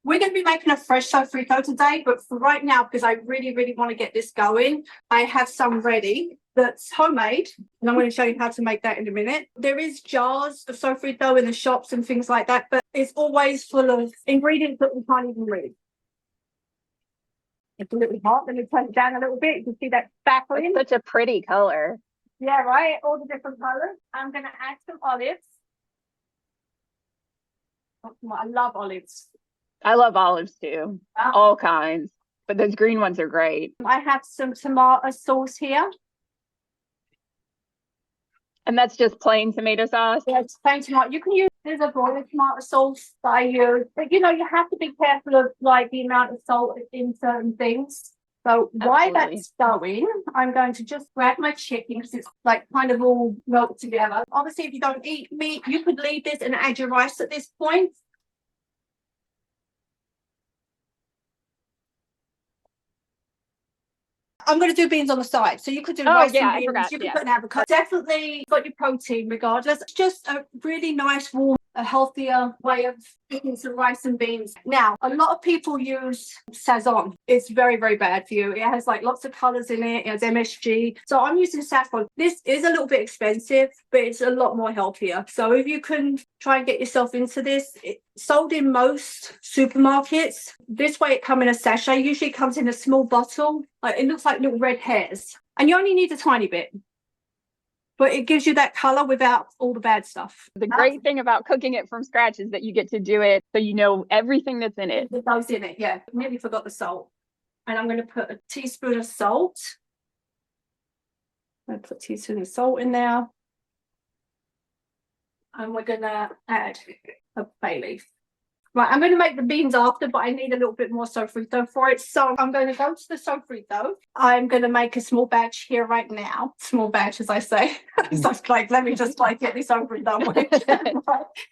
We're going to be making a fresh sofrito today, but for right now, because I really, really want to get this going, I have some ready that's homemade, and I'm going to show you how to make that in a minute. There is jars of sofrito in the shops and things like that, but it's always full of ingredients that we can't even read. It's a little hot. Let me turn it down a little bit. You can see that sparkling. It's such a pretty color. Yeah, right? All the different colors. I'm going to add some olives. I love olives. I love olives too. All kinds. But those green ones are great. I have some tomato sauce here. And that's just plain tomato sauce? Yeah, it's plain tomato. You can use, there's a boiled tomato sauce that I use. But you know, you have to be careful of like the amount of salt in certain things. So while that's going, I'm going to just grab my chicken because it's like kind of all melted together. Obviously, if you don't eat meat, you could leave this and add your rice at this point. I'm going to do beans on the side. So you could do rice and beans. I forgot. You could put an avocado. Definitely got your protein regardless. It's just a really nice, warm, a healthier way of eating some rice and beans. Now, a lot of people use Sazon. It's very, very bad for you. It has like lots of colors in it. It has MSG. So I'm using saffron. This is a little bit expensive, but it's a lot more healthier. So if you can try and get yourself into this, it's sold in most supermarkets. This way it comes in a sachet. Usually it comes in a small bottle. Like it looks like little red hairs. And you only need a tiny bit. But it gives you that color without all the bad stuff. The great thing about cooking it from scratch is that you get to do it so you know everything that's in it. It goes in it, yeah. Nearly forgot the salt. And I'm going to put a teaspoon of salt. I'm going to put a teaspoon of salt in there. And we're going to add a bay leaf. Right, I'm going to make the beans after, but I need a little bit more sofrito for it. So I'm going to go to the sofrito. I'm going to make a small batch here right now. Small batch, as I say. So it's like, let me just like get this over and done with.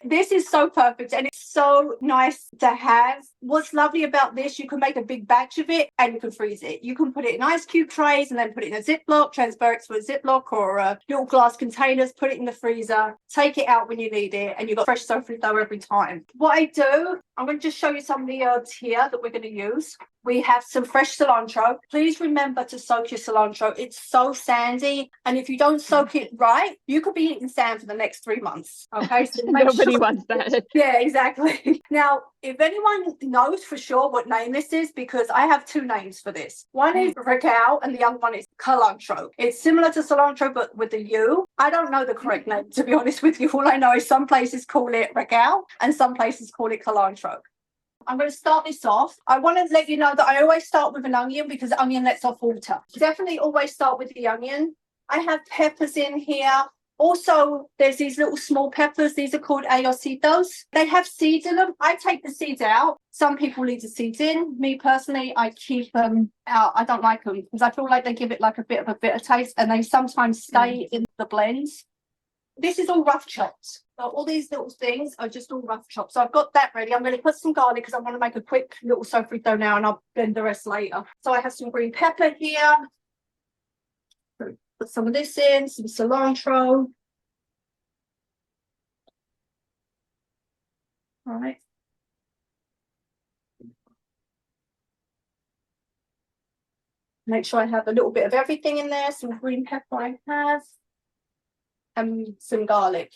This is so perfect and it's so nice to have. What's lovely about this, you can make a big batch of it and you can freeze it. You can put it in ice cube trays and then put it in a Ziploc, transfer it to a Ziploc or a little glass containers, put it in the freezer, take it out when you need it, and you've got fresh sofrito every time. What I do, I'm going to just show you some of the herbs here that we're going to use. We have some fresh cilantro. Please remember to soak your cilantro. It's so sandy. And if you don't soak it right, you could be eating sand for the next 3 months. Okay. So nobody wants that. Yeah, exactly. Now, if anyone knows for sure what name this is, because I have 2 names for this. One is recao and the other one is cilantro. It's similar to cilantro, but with a U. I don't know the correct name, to be honest with you. All I know is some places call it recao and some places call it cilantro. I'm going to start this off. I want to let you know that I always start with an onion because the onion lets off water. Definitely always start with the onion. I have peppers in here. Also, there's these little small peppers. These are called ayositos. They have seeds in them. I take the seeds out. Some people leave the seeds in. Me personally, I keep them out. I don't like them because I feel like they give it like a bit of a bitter taste and they sometimes stay in the blends. This is all rough chopped. So all these little things are just all rough chopped. So I've got that ready. I'm going to put some garlic because I want to make a quick little sofrito now and I'll blend the rest later. So I have some green pepper here. Put some of this in, some cilantro. All right. Make sure I have a little bit of everything in there. Some green pepper I have. And some garlic.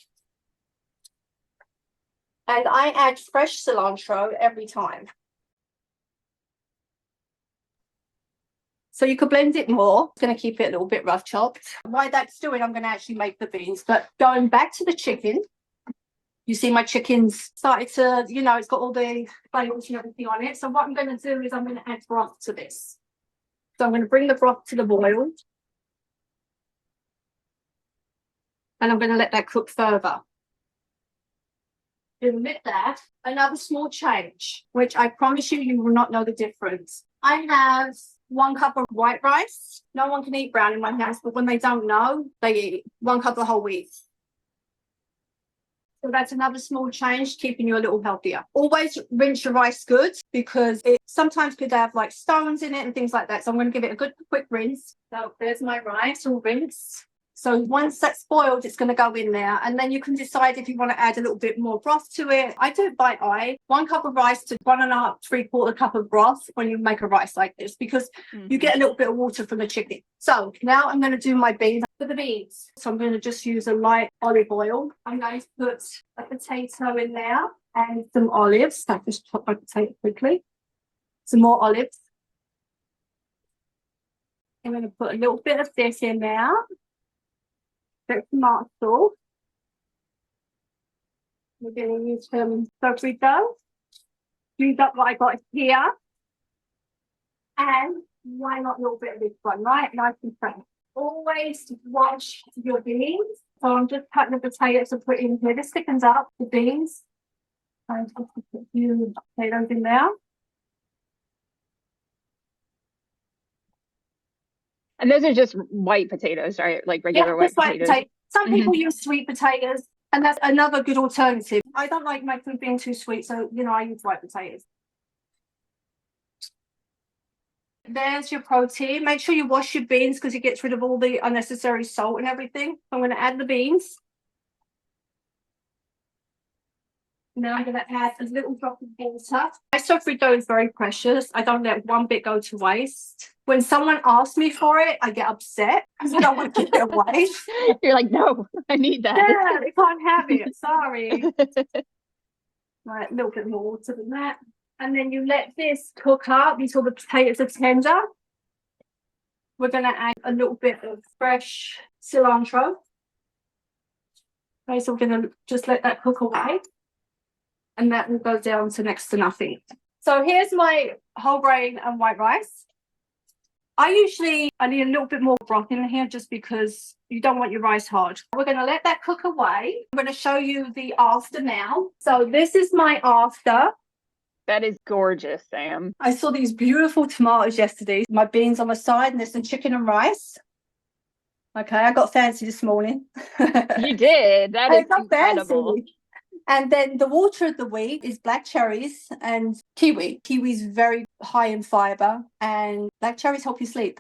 And I add fresh cilantro every time. So you could blend it more. It's going to keep it a little bit rough chopped. While that's doing, I'm going to actually make the beans. But going back to the chicken, you see my chicken's started to, you know, it's got all the flavors and everything on it. So what I'm going to do is I'm going to add broth to this. So I'm going to bring the broth to the boil. And I'm going to let that cook further. With that, another small change, which I promise you, you will not know the difference. I have 1 cup of white rice. No one can eat brown in my house, but when they don't know, they eat 1 cup of whole wheat. So that's another small change, keeping you a little healthier. Always rinse your rice good because it sometimes could have like stones in it and things like that. So I'm going to give it a good quick rinse. So there's my rice all rinsed. So once that's boiled, it's going to go in there. And then you can decide if you want to add a little bit more broth to it. I do it by eye. 1 cup of rice to 1.5, 3/4 cup of broth when you make a rice like this, because you get a little bit of water from the chicken. So now I'm going to do my beans. For the beans, so I'm going to just use a light olive oil. I'm going to put a potato in there and some olives. So just chop my potato quickly. Some more olives. I'm going to put a little bit of this in there. Bit of tomato sauce. We're going to use some Sofrito. Use up what I got here. And why not a little bit of this one, right? Nice and fresh. Always wash your beans. So I'm just cutting the potatoes to put in here. This thickens up the beans. I'm just going to put a few potatoes in there. And those are just white potatoes, right? Like regular white potatoes. Some people use sweet potatoes, and that's another good alternative. I don't like my food being too sweet, so I use white potatoes. There's your protein. Make sure you wash your beans because it gets rid of all the unnecessary salt and everything. I'm going to add the beans. Now I'm going to add a little drop of water. My Sofrito is very precious. I don't let one bit go to waste. When someone asks me for it, I get upset because I don't want to give it away. You're like, no, I need that. Yeah, they can't have it. Sorry. Right, a little bit more water than that. And then you let this cook up until the potatoes are tender. We're going to add a little bit of fresh cilantro. Okay, so we're going to just let that cook away. And that will go down to next to nothing. So here's my whole grain and white rice. I need a little bit more broth in here just because you don't want your rice hard. We're going to let that cook away. I'm going to show you the after now. So this is my after. That is gorgeous, Sam. I saw these beautiful tomatoes yesterday. My beans on the side, and there's some chicken and rice. Okay, I got fancy this morning. You did. That is incredible. Fancy. And then the water of the wheat is black cherries and kiwi. Kiwi's very high in fiber, and black cherries help you sleep.